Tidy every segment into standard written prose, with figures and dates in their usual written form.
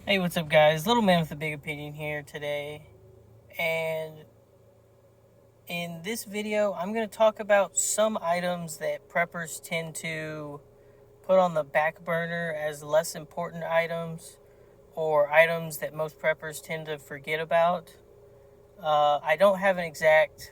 Hey, what's up, guys? Little man with a big opinion here today. And in this video, I'm going to talk about some items that preppers tend to put on the back burner as less important items or items that most preppers tend to forget about. I don't have an exact,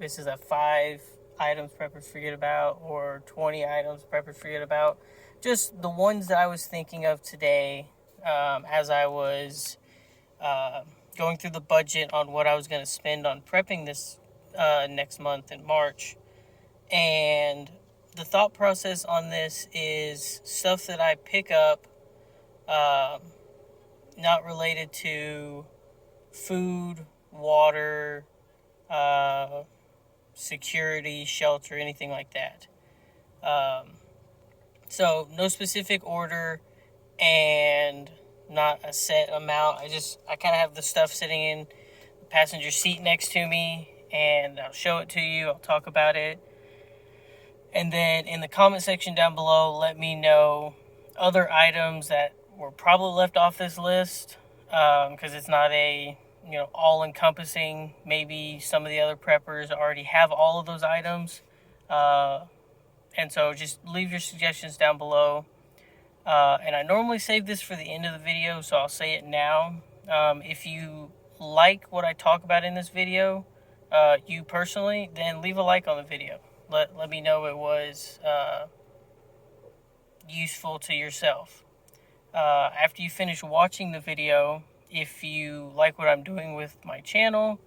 this is a 5 items preppers forget about or 20 items preppers forget about. Just the ones that I was thinking of today as I was uh, going through the budget on what I was going to spend on prepping this next month in March. And the thought process on this is stuff that I pick up, um, not related to food, water, uh, security, shelter, anything like that. Um, so, no specific order and not a set amount. I kind of have the stuff sitting in passenger seat next to me, and I'll show it to you. I'll talk about it. And then in the comment section down below, let me know other items that were probably left off this list, because it's not a all-encompassing. Maybe some of the other preppers already have all of those items. And so just leave your suggestions down below. And I normally save this for the end of the video, so I'll say it now. If you like what I talk about in this video, you personally, then leave a like on the video. Let me know it was useful to yourself. After you finish watching the video, if you like what I'm doing with my channel,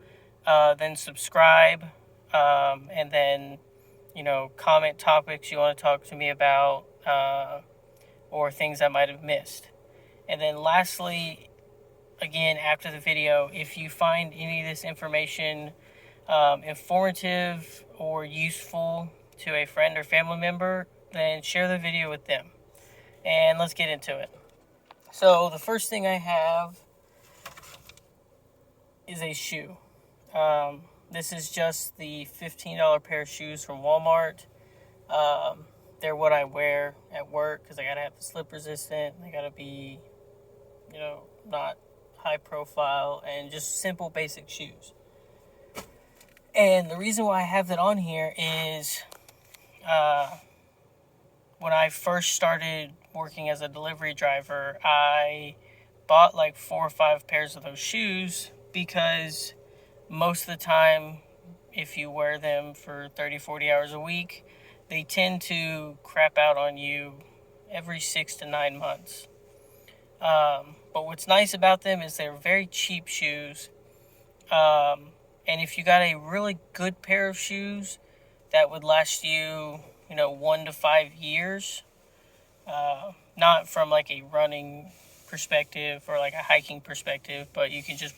then subscribe, and then comment topics you want to talk to me about, or things I might have missed. And then lastly, again, after the video, if you find any of this information informative or useful to a friend or family member, then share the video with them. And let's get into it. So the first thing I have is a shoe. This is just the $15 pair of shoes from Walmart. They're what I wear at work because I gotta have the slip resistant. They gotta be, not high profile, and just simple basic shoes. And the reason why I have that on here is when I first started working as a delivery driver, I bought like 4 or 5 pairs of those shoes because most of the time, if you wear them for 30, 40 hours a week, they tend to crap out on you every 6 to 9 months. But what's nice about them is they're very cheap shoes. And if you got a really good pair of shoes that would last you, 1 to 5 years, not from like a running perspective or like a hiking perspective, but you can just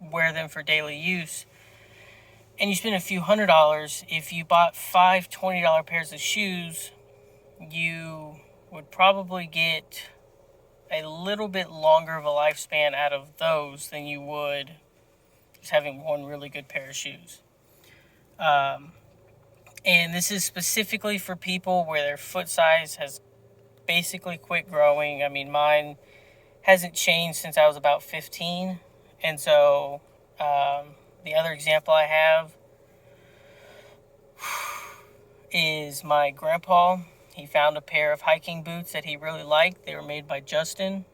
wear them for daily use. And you spend a few $100s. If you bought 5 $20 pairs of shoes, you would probably get a little bit longer of a lifespan out of those than you would just having one really good pair of shoes. And this is specifically for people where their foot size has basically quit growing. I mean, mine hasn't changed since I was about 15. And so the other example I have is my grandpa. He found a pair of hiking boots that he really liked. They were made by Justin.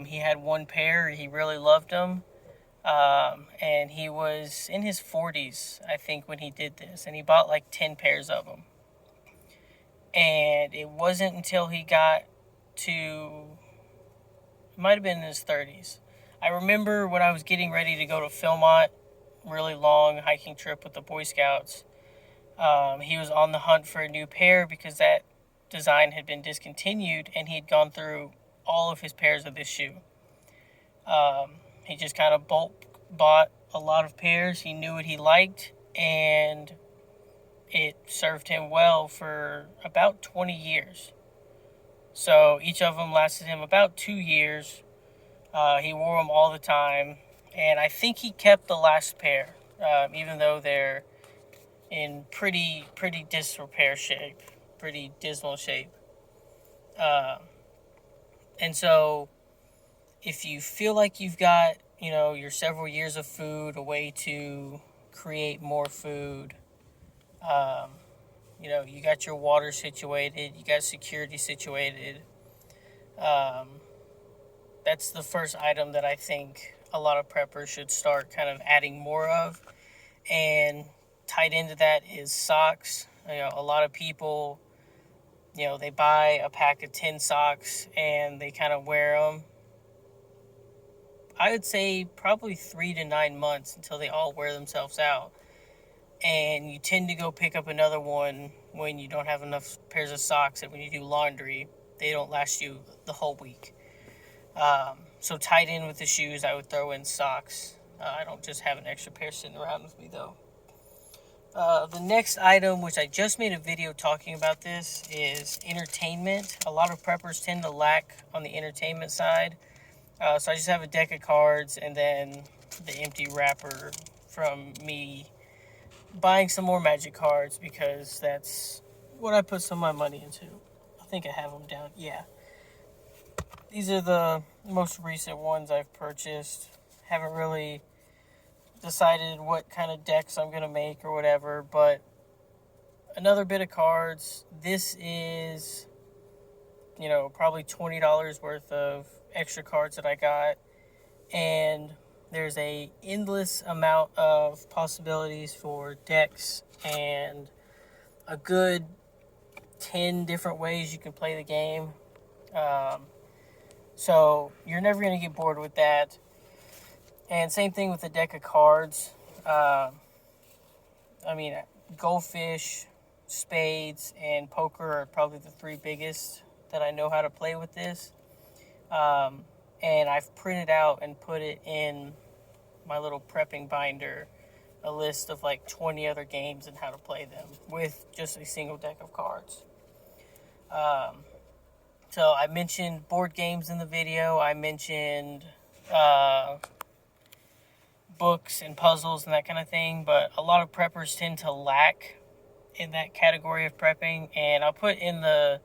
He had one pair. He really loved them. And he was in his 40s, I think, when he did this. And he bought like 10 pairs of them. And it wasn't until he got to, it might have been in his 30s. I remember when I was getting ready to go to Philmont, really long hiking trip with the Boy Scouts. He was on the hunt for a new pair because that design had been discontinued, and he had gone through all of his pairs of this shoe. He just kind of bulk bought a lot of pairs. He knew what he liked, and it served him well for about 20 years. So each of them lasted him about 2 years. He wore them all the time, and I think he kept the last pair, even though they're in pretty disrepair shape, pretty dismal shape. And so if you feel like you've got, your several years of food, a way to create more food, um, you got your water situated, you got security situated. Um, that's the first item that I think a lot of preppers should start kind of adding more of. And tied into that is socks. A lot of people, they buy a pack of 10 socks and they kind of wear them. I would say probably 3 to 9 months until they all wear themselves out. And you tend to go pick up another one when you don't have enough pairs of socks, and when you do laundry, they don't last you the whole week. So tied in with the shoes, I would throw in socks. I don't just have an extra pair sitting around with me though. The next item, which I just made a video talking about this, is entertainment. A lot of preppers tend to lack on the entertainment side. So I just have a deck of cards and then the empty wrapper from me buying some more magic cards, because that's what I put some of my money into. I think I have them down. Yeah. These are the most recent ones I've purchased. Haven't really decided what kind of decks I'm going to make or whatever, but another bit of cards. This is, probably $20 worth of extra cards that I got. And there's a endless amount of possibilities for decks and a good 10 different ways you can play the game. So you're never going to get bored with that. And same thing with the deck of cards. Goldfish, spades, and poker are probably the three biggest that I know how to play with this. And I've printed out and put it in my little prepping binder a list of like 20 other games and how to play them with just a single deck of cards. So I mentioned board games in the video. I mentioned books and puzzles and that kind of thing, but a lot of preppers tend to lack in that category of prepping, and I'll put in the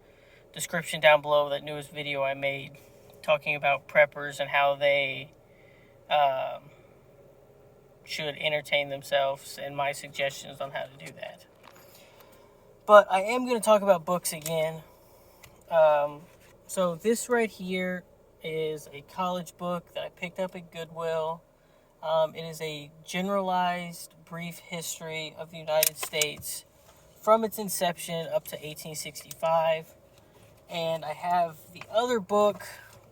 description down below that newest video I made talking about preppers and how they should entertain themselves and my suggestions on how to do that. But I am going to talk about books again. So this right here is a college book that I picked up at Goodwill. It is a generalized brief history of the United States from its inception up to 1865. And I have the other book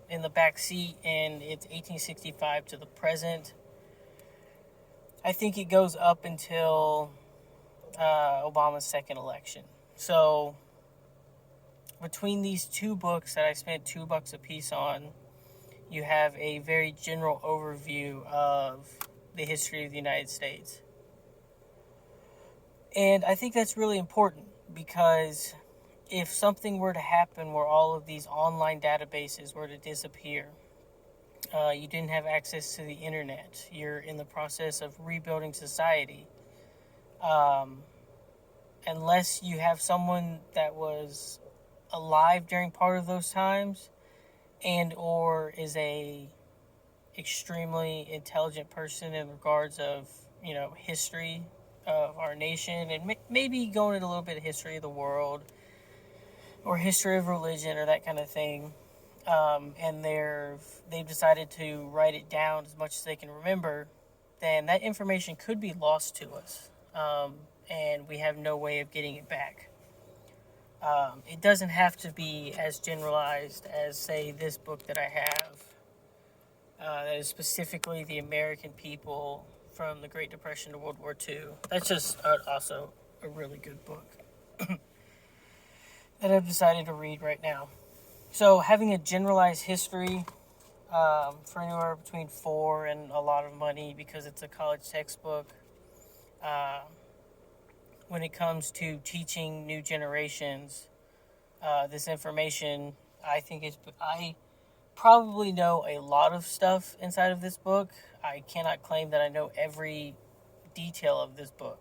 in the back seat, and it's 1865 to the present. I think it goes up until Obama's second election. So between these two books that I spent $2 a piece on, you have a very general overview of the history of the United States. And I think that's really important, because if something were to happen where all of these online databases were to disappear, you didn't have access to the internet, you're in the process of rebuilding society, unless you have someone that was alive during part of those times and or is a extremely intelligent person in regards of history of our nation, and maybe going into a little bit of history of the world or history of religion or that kind of thing, and they've decided to write it down as much as they can remember, then that information could be lost to us, and we have no way of getting it back. It doesn't have to be as generalized as, say, this book that I have, that is specifically the American people from the Great Depression to World War II. That's just also a really good book that I've decided to read right now. So having a generalized history for anywhere between $4 and a lot of money, because it's a college textbook, when it comes to teaching new generations this information, I probably know a lot of stuff inside of this book. I cannot claim that I know every detail of this book,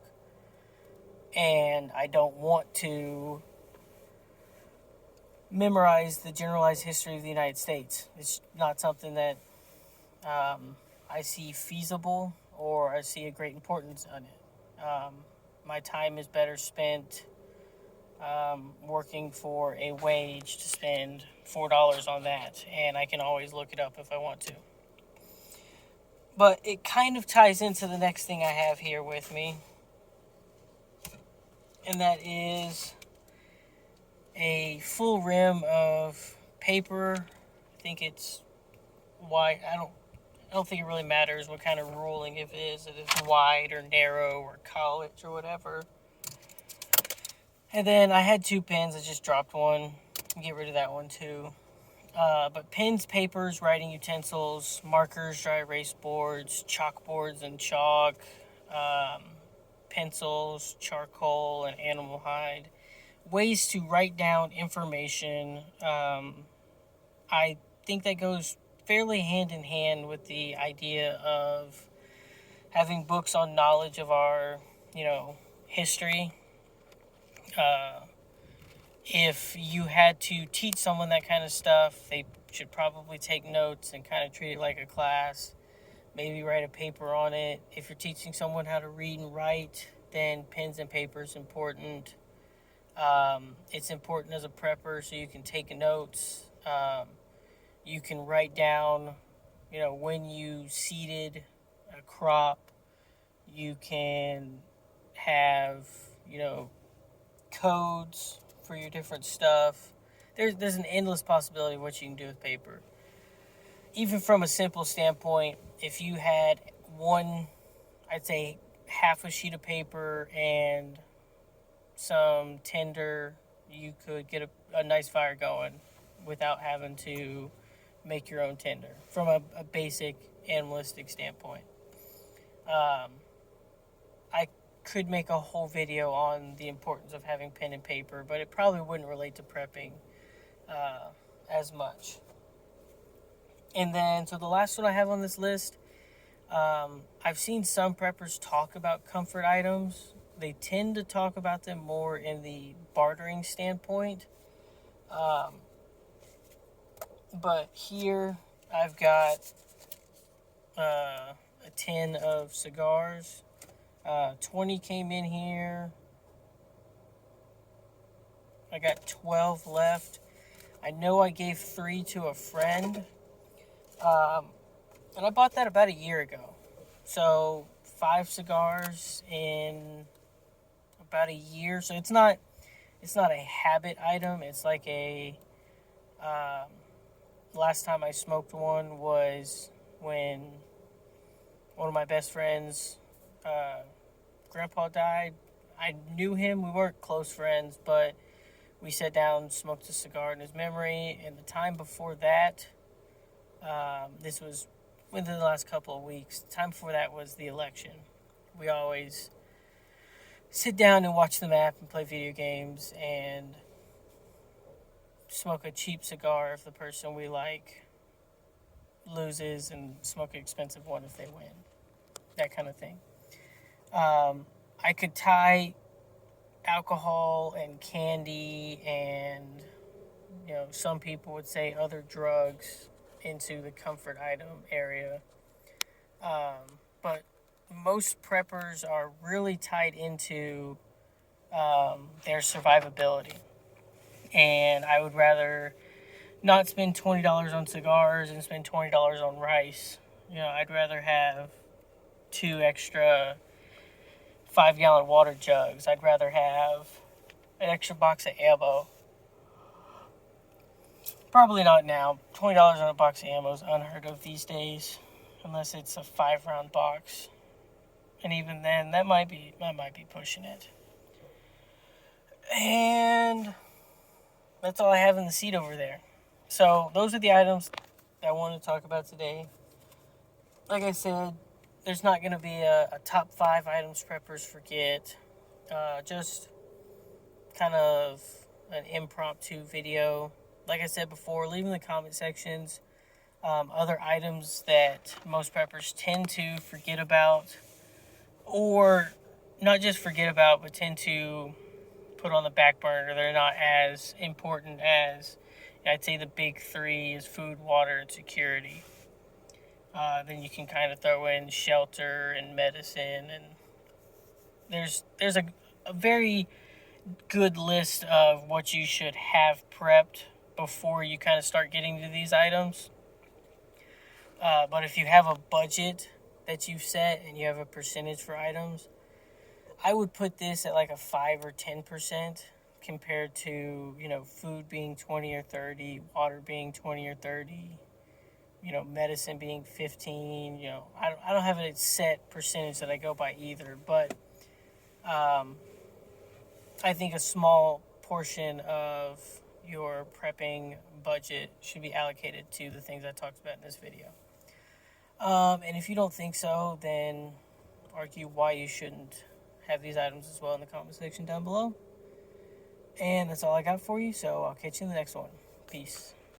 and I don't want to memorize the generalized history of the United States. It's not something that I see feasible or I see a great importance on it. My time is better spent working for a wage to spend $4 on that, and I can always look it up if I want to. But it kind of ties into the next thing I have here with me, and that is a full rim of paper. I think it's white. I don't think it really matters what kind of ruling it is. If it's wide or narrow or college or whatever. And then I had 2 pens. I just dropped one. Get rid of that one too. But pens, papers, writing utensils, markers, dry erase boards, chalkboards and chalk, um, pencils, charcoal, and animal hide. Ways to write down information. I think that goes fairly hand in hand with the idea of having books on knowledge of our, history. Uh, if you had to teach someone that kind of stuff, they should probably take notes and kind of treat it like a class. Maybe write a paper on it. If you're teaching someone how to read and write, then pens and paper is important. It's important as a prepper so you can take notes. You can write down, when you seeded a crop. You can have, codes for your different stuff. There's an endless possibility of what you can do with paper. Even from a simple standpoint, if you had one, I'd say half a sheet of paper and some tinder, you could get a nice fire going without having to make your own tinder from a basic animalistic standpoint. I could make a whole video on the importance of having pen and paper, but it probably wouldn't relate to prepping as much. And then, so the last one I have on this list, I've seen some preppers talk about comfort items. They tend to talk about them more in the bartering standpoint. But here I've got a tin of cigars. 20 came in here. I got 12 left. I know I gave 3 to a friend. And I bought that about a year ago. So 5 cigars in about a year. So it's not a habit item. It's like a last time I smoked one was when one of my best friends grandpa died. I knew him. We weren't close friends, but we sat down, smoked a cigar in his memory. And the time before that, this was within the last couple of weeks. The time before that was the election. We always sit down and watch the map and play video games and smoke a cheap cigar if the person we like loses and smoke an expensive one if they win. That kind of thing. I could tie alcohol and candy and, some people would say other drugs into the comfort item area. But most preppers are really tied into their survivability. And I would rather not spend $20 on cigars and spend $20 on rice. I'd rather have 2 extra 5-gallon water jugs. I'd rather have an extra box of ammo. Probably not now. $20 on a box of ammo is unheard of these days, unless it's a 5-round box. And even then, that might be pushing it. And that's all I have in the seat over there. So those are the items that I want to talk about today. Like I said, there's not going to be a top 5 items preppers forget. Just kind of an impromptu video. Like I said before, leave in the comment sections other items that most preppers tend to forget about, or not just forget about, but tend to put on the back burner. They're not as important as, I'd say, the big 3 is food, water, and security. Then you can kind of throw in shelter and medicine, and there's a very good list of what you should have prepped before you kind of start getting to these items. But if you have a budget that you've set and you have a percentage for items, I would put this at like a 5 or 10% compared to, food being 20 or 30, water being 20 or 30, medicine being 15. I don't have a set percentage that I go by either, but I think a small portion of your prepping budget should be allocated to the things I talked about in this video. And if you don't think so, then argue why you shouldn't have these items as well in the comment section down below. And that's all I got for you, so I'll catch you in the next one. Peace.